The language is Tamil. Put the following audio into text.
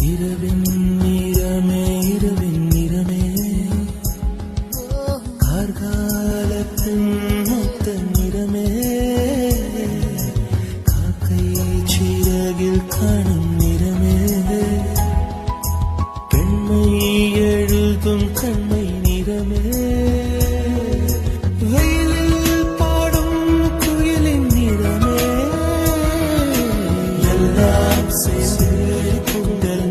இரவின் நிறமே இரவின் நிறமே கார்காலத்தின் மொத்த நிறமே காக்கை சிறகில் காணும் நிறமே பெண்மை எழுதும் கண்மை நிறமே வெயிலில் பாடும் குயிலின் நிறமே எல்லாம் சேர்ந்து கூடல்